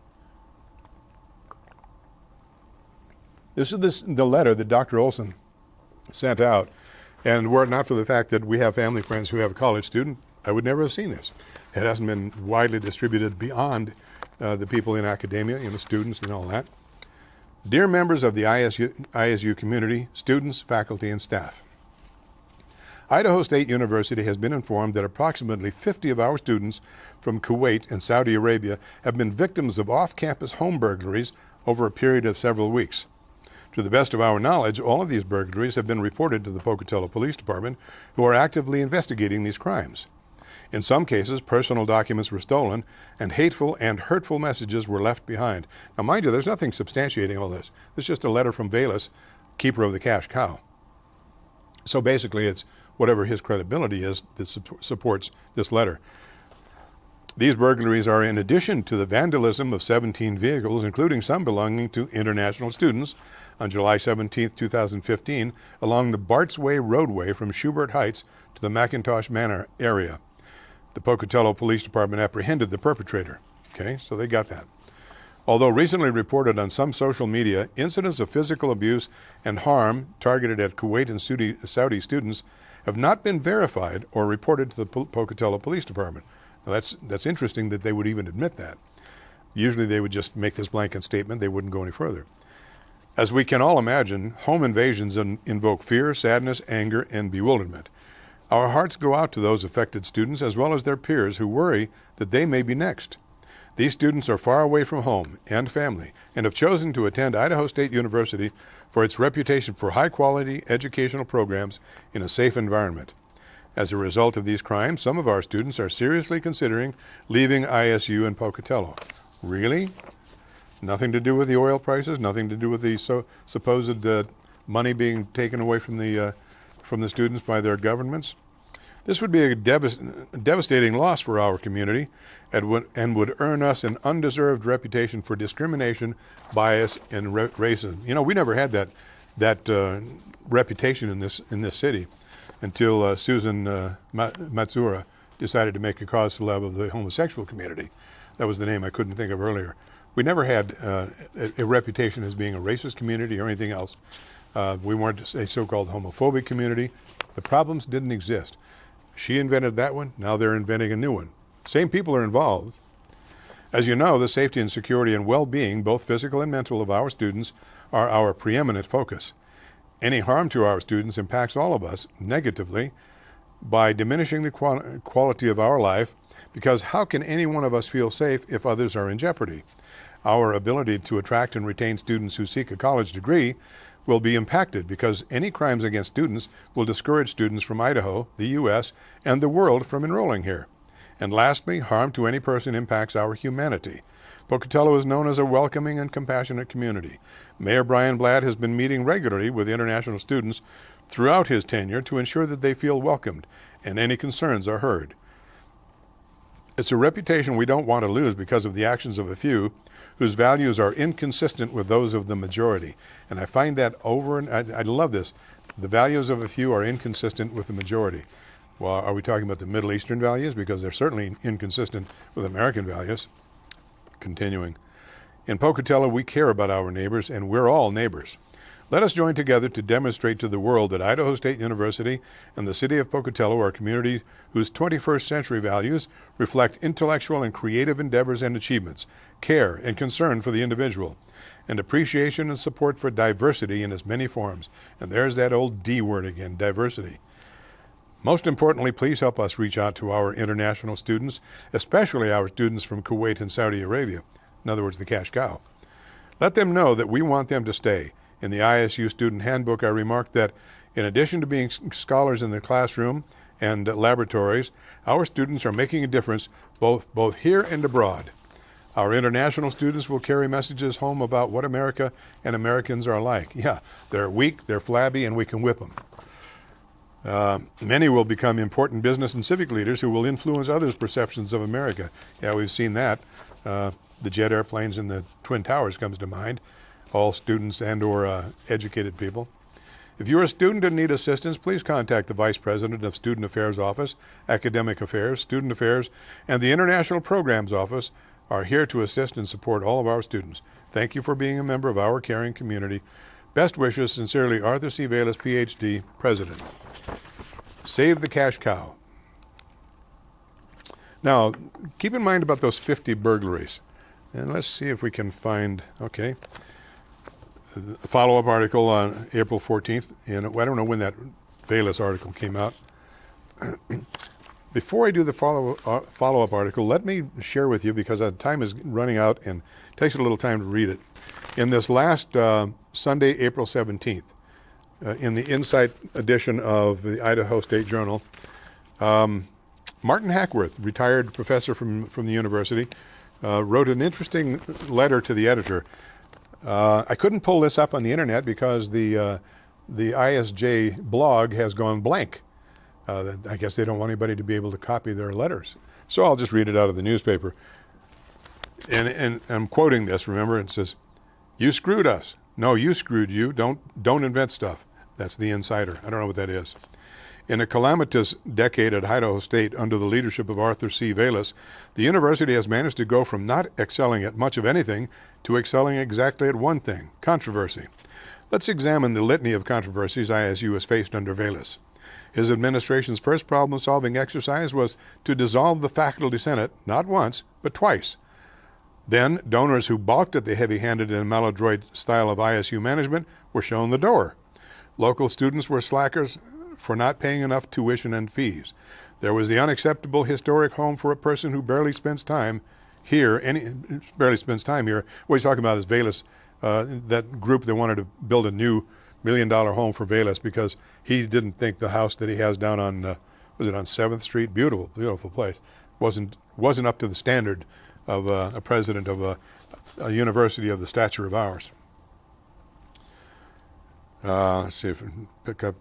This is the letter that Dr. Olson sent out. And were it not for the fact that we have family friends who have a college student, I would never have seen this. It hasn't been widely distributed beyond the people in academia, students and all that. Dear members of the ISU community, students, faculty, and staff, Idaho State University has been informed that approximately 50 of our students from Kuwait and Saudi Arabia have been victims of off-campus home burglaries over a period of several weeks. To the best of our knowledge, all of these burglaries have been reported to the Pocatello Police Department, who are actively investigating these crimes. In some cases, personal documents were stolen, and hateful and hurtful messages were left behind. Now, mind you, there's nothing substantiating all this. It's just a letter from Bayless, keeper of the cash cow. So basically, it's whatever his credibility is that supports this letter. These burglaries are in addition to the vandalism of 17 vehicles, including some belonging to international students, on July 17, 2015, along the Bart's Way roadway from Schubert Heights to the McIntosh Manor area. The Pocatello Police Department apprehended the perpetrator. Okay, so they got that. Although recently reported on some social media, incidents of physical abuse and harm targeted at Kuwait and Saudi students have not been verified or reported to the Pocatello Police Department. Now that's interesting that they would even admit that. Usually they would just make this blanket statement, they wouldn't go any further. As we can all imagine, home invasions invoke fear, sadness, anger, and bewilderment. Our hearts go out to those affected students as well as their peers who worry that they may be next. These students are far away from home and family and have chosen to attend Idaho State University for its reputation for high-quality educational programs in a safe environment. As a result of these crimes, some of our students are seriously considering leaving ISU and Pocatello. Really? Nothing to do with the oil prices, nothing to do with the supposed money being taken away from the students by their governments. This would be a devastating loss for our community and would earn us an undeserved reputation for discrimination, bias, and racism. You know, we never had that reputation in this city until Susan Matsura decided to make a cause célèbre of the homosexual community. That was the name I couldn't think of earlier. We never had a reputation as being a racist community or anything else. We weren't a so-called homophobic community. The problems didn't exist. She invented that one, now they're inventing a new one. Same people are involved. As you know, the safety and security and well-being, both physical and mental, of our students are our preeminent focus. Any harm to our students impacts all of us negatively by diminishing the quality of our life, because how can any one of us feel safe if others are in jeopardy? Our ability to attract and retain students who seek a college degree will be impacted because any crimes against students will discourage students from Idaho, the U.S., and the world from enrolling here. And lastly, harm to any person impacts our humanity. Pocatello is known as a welcoming and compassionate community. Mayor Brian Blatt has been meeting regularly with international students throughout his tenure to ensure that they feel welcomed and any concerns are heard. It's a reputation we don't want to lose because of the actions of a few whose values are inconsistent with those of the majority. And I find that I love this. The values of a few are inconsistent with the majority. Well, are we talking about the Middle Eastern values? Because they're certainly inconsistent with American values. Continuing. In Pocatello, we care about our neighbors, and we're all neighbors. Let us join together to demonstrate to the world that Idaho State University and the city of Pocatello are communities whose 21st century values reflect intellectual and creative endeavors and achievements, care and concern for the individual, and appreciation and support for diversity in its many forms. And there's that old D word again, diversity. Most importantly, please help us reach out to our international students, especially our students from Kuwait and Saudi Arabia, in other words, the cash cow. Let them know that we want them to stay. In the ISU Student Handbook, I remarked that in addition to being scholars in the classroom and laboratories, our students are making a difference both here and abroad. Our international students will carry messages home about what America and Americans are like. Yeah, they're weak, they're flabby, and we can whip them. Many will become important business and civic leaders who will influence others' perceptions of America. Yeah, we've seen that. The jet airplanes in the Twin Towers comes to mind. All students and or educated people. If you're a student and need assistance, please contact the Vice President of Student Affairs Office, Academic Affairs, Student Affairs, and the International Programs Office are here to assist and support all of our students. Thank you for being a member of our caring community. Best wishes, sincerely, Arthur C. Bayless, Ph.D., President. Save the cash cow. Now, keep in mind about those 50 burglaries. And let's see if we can find, okay, a follow-up article on April 14th. And I don't know when that Bayless article came out. Before I do the follow-up article, let me share with you, because time is running out and it takes a little time to read it. In this last Sunday, April 17th, in the Insight edition of the Idaho State Journal, Martin Hackworth, retired professor from the university, wrote an interesting letter to the editor. I couldn't pull this up on the internet because the ISJ blog has gone blank. I guess they don't want anybody to be able to copy their letters. So I'll just read it out of the newspaper. And I'm quoting this, remember, it says, "You screwed us. No, you screwed you. Don't invent stuff." That's the insider. I don't know what that is. In a calamitous decade at Idaho State under the leadership of Arthur C. Bayless, the university has managed to go from not excelling at much of anything to excelling exactly at one thing, controversy. Let's examine the litany of controversies ISU has faced under Velas. His administration's first problem-solving exercise was to dissolve the faculty senate, not once, but twice. Then, donors who balked at the heavy-handed and maladroit style of ISU management were shown the door. Local students were slackers for not paying enough tuition and fees. There was the unacceptable historic home for a person who barely spends time here. What he's talking about is Velas, that group that wanted to build a new $1 million home for Velas because he didn't think the house that he has down on, was it on 7th Street? Beautiful, beautiful place. Wasn't up to the standard of a president of a university of the stature of ours. Let's see if we can pick up.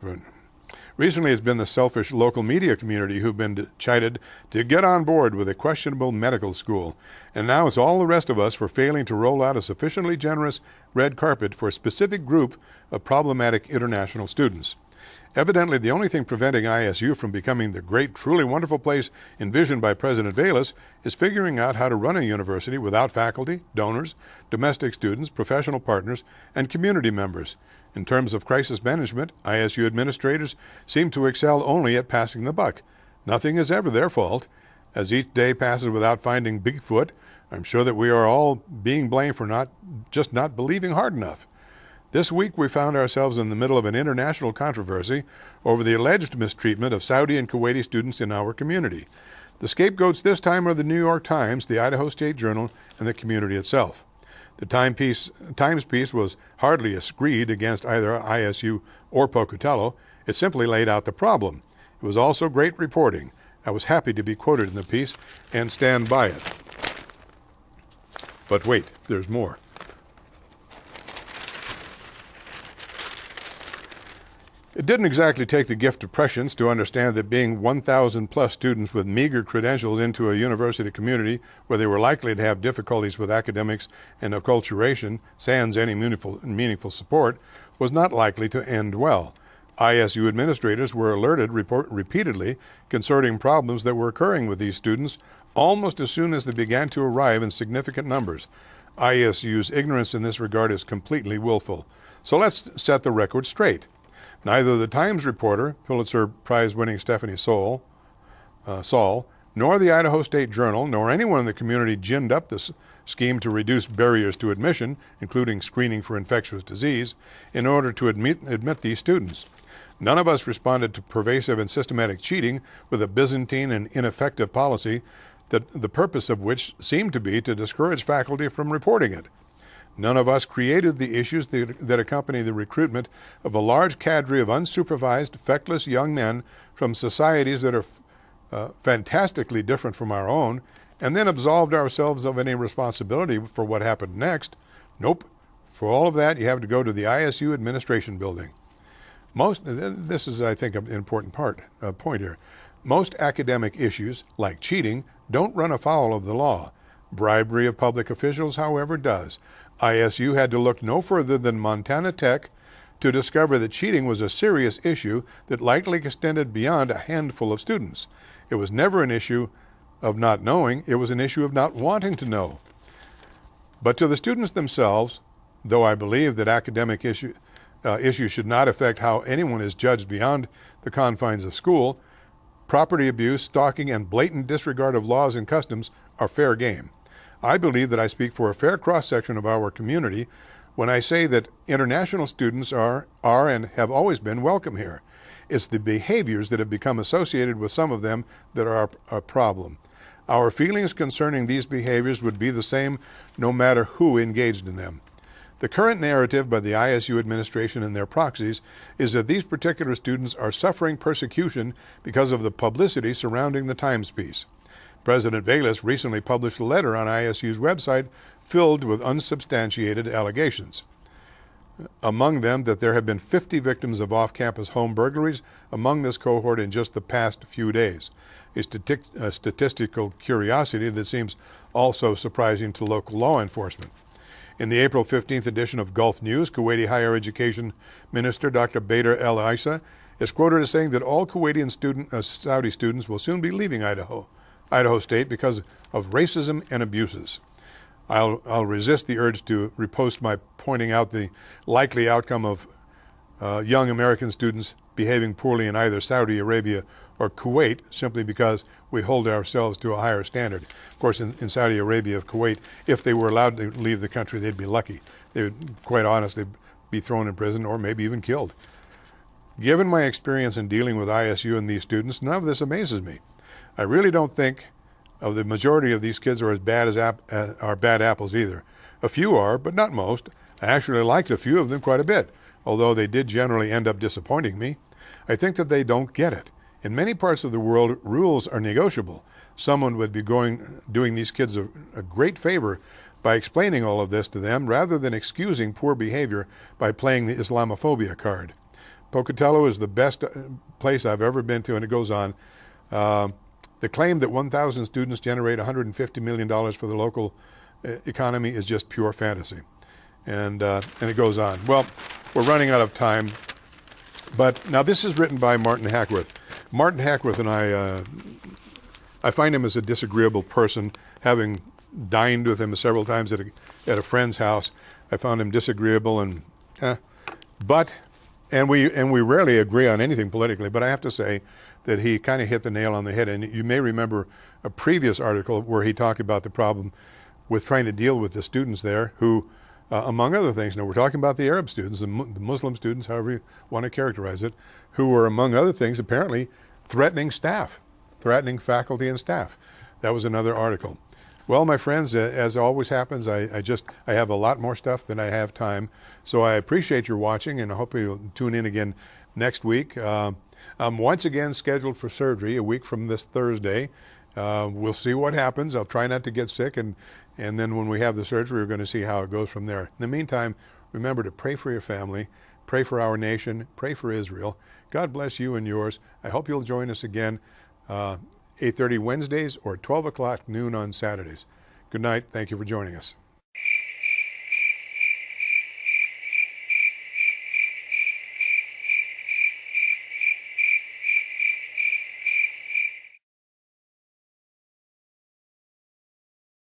Recently, it's been the selfish local media community who've been chided to get on board with a questionable medical school. And now it's all the rest of us for failing to roll out a sufficiently generous red carpet for a specific group of problematic international students. Evidently, the only thing preventing ISU from becoming the great, truly wonderful place envisioned by President Velas is figuring out how to run a university without faculty, donors, domestic students, professional partners, and community members. In terms of crisis management, ISU administrators seem to excel only at passing the buck. Nothing is ever their fault. As each day passes without finding Bigfoot, I'm sure that we are all being blamed for not believing hard enough. This week we found ourselves in the middle of an international controversy over the alleged mistreatment of Saudi and Kuwaiti students in our community. The scapegoats this time are the New York Times, the Idaho State Journal, and the community itself. The Times piece was hardly a screed against either ISU or Pocatello. It simply laid out the problem. It was also great reporting. I was happy to be quoted in the piece and stand by it. But wait, there's more. It didn't exactly take the gift of prescience to understand that being 1,000 plus students with meager credentials into a university community where they were likely to have difficulties with academics and acculturation, sans any meaningful support, was not likely to end well. ISU administrators were alerted repeatedly concerning problems that were occurring with these students almost as soon as they began to arrive in significant numbers. ISU's ignorance in this regard is completely willful. So let's set the record straight. Neither the Times reporter, Pulitzer Prize-winning Stephanie Saul, nor the Idaho State Journal, nor anyone in the community ginned up this scheme to reduce barriers to admission, including screening for infectious disease, in order to admit these students. None of us responded to pervasive and systematic cheating with a Byzantine and ineffective policy that the purpose of which seemed to be to discourage faculty from reporting it. None of us created the issues that accompany the recruitment of a large cadre of unsupervised, feckless young men from societies that are fantastically different from our own, and then absolved ourselves of any responsibility for what happened next. Nope. For all of that, you have to go to the ISU administration building. This is, I think, an important point here. Most academic issues, like cheating, don't run afoul of the law. Bribery of public officials, however, does. ISU had to look no further than Montana Tech to discover that cheating was a serious issue that likely extended beyond a handful of students. It was never an issue of not knowing, it was an issue of not wanting to know. But to the students themselves, though I believe that academic issues should not affect how anyone is judged beyond the confines of school, property abuse, stalking, and blatant disregard of laws and customs are fair game. I believe that I speak for a fair cross-section of our community when I say that international students are and have always been welcome here. It's the behaviors that have become associated with some of them that are a problem. Our feelings concerning these behaviors would be the same no matter who engaged in them. The current narrative by the ISU administration and their proxies is that these particular students are suffering persecution because of the publicity surrounding the Times piece. President Velas recently published a letter on ISU's website filled with unsubstantiated allegations. Among them, that there have been 50 victims of off-campus home burglaries among this cohort in just the past few days, a statistical curiosity that seems also surprising to local law enforcement. In the April 15th edition of Gulf News, Kuwaiti Higher Education Minister Dr. Bader El Issa is quoted as saying that all Kuwaiti and Saudi students will soon be leaving Idaho State because of racism and abuses. I'll resist the urge to repost my pointing out the likely outcome of young American students behaving poorly in either Saudi Arabia or Kuwait simply because we hold ourselves to a higher standard. Of course, in Saudi Arabia, Kuwait, if they were allowed to leave the country, they'd be lucky. They would, quite honestly, be thrown in prison or maybe even killed. Given my experience in dealing with ISU and these students, none of this amazes me. I really don't think of the majority of these kids are as bad as are bad apples either. A few are, but not most. I actually liked a few of them quite a bit, although they did generally end up disappointing me. I think that they don't get it. In many parts of the world, rules are negotiable. Someone would be doing these kids a great favor by explaining all of this to them rather than excusing poor behavior by playing the Islamophobia card. Pocatello is the best place I've ever been to, and it goes on. The claim that 1,000 students generate $150 million for the local economy is just pure fantasy. And it goes on. Well, we're running out of time. But now this is written by Martin Hackworth. Martin Hackworth and I find him as a disagreeable person, having dined with him several times at a friend's house. I found him disagreeable and we rarely agree on anything politically, but I have to say that he kind of hit the nail on the head. And you may remember a previous article where he talked about the problem with trying to deal with the students there who, among other things, now we're talking about the Arab students, the Muslim students, however you want to characterize it, who were, among other things, apparently threatening staff, threatening faculty and staff. That was another article. Well, my friends, as always happens, I have a lot more stuff than I have time. So I appreciate your watching, and I hope you'll tune in again next week. I'm once again scheduled for surgery a week from this Thursday. We'll see what happens. I'll try not to get sick, and then when we have the surgery, we're going to see how it goes from there. In the meantime, remember to pray for your family, pray for our nation, pray for Israel. God bless you and yours. I hope you'll join us again 8:30 Wednesdays or 12 o'clock noon on Saturdays. Good night. Thank you for joining us.